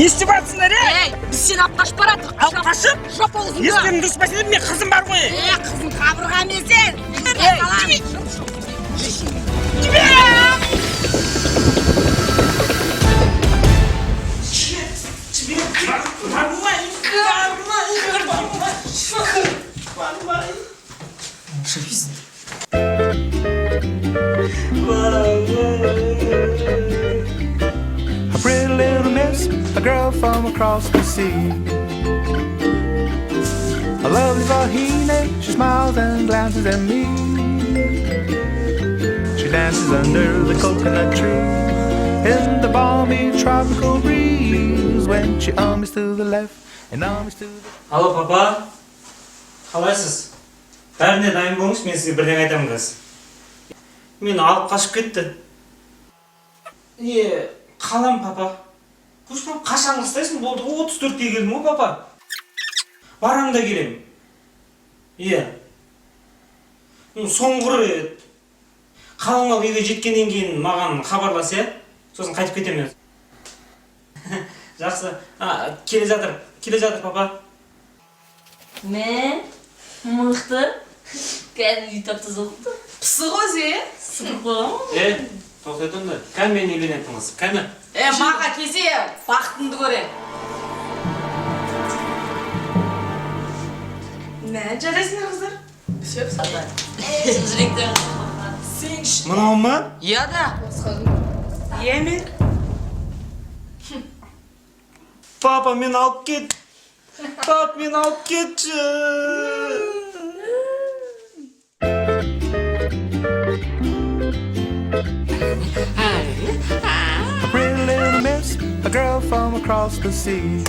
Не істеп жатсыңдар, Ей, біз сені алып қашып бараттық. Алып қашып? Жоп аузыңды. Естемін дұрыс па сен, мен қызым бар ғой. Қызың қабырға емесен. A pretty little miss, a girl from across the sea. A lovely Vahine, she smiles and glances at me. She dances under the coconut tree in the balmy tropical breeze when she arms to the left and arms to the... Алло, папа. Қалайсыз? Бәріне дайын болыңыз, мен сізге бірден айтамын қазір. Мені алып қашып кетті. Қалам, папа. Көшпен қашан қыстайсың? Болды, 34-ке келдім ғой, папа. Барам да келем. Соңғы рет. Қалыңа үйге жеткеннен кейін маған хабарлас, сосын қайтып кетемін. Жақсы. Келе жатыр, папа. Мен мықты кәдімгі таптыз оқыды. Пысы ғой, Сығып қойған. Тоқтайтынды. Кәмен үйленетіңіз, кәні? Маға кесе бақытыңды көрем. Нән жарайсыңдар қыздар? Сөп сатай. Жүректер. Мынау ма? Да. Мен? Папа, мен алып кет. Пап, мен алып кетші. A pretty little miss, a girl from across the sea.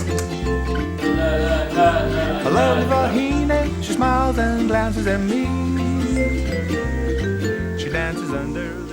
A lovely Vahine, she smiles and glances at me. She dances under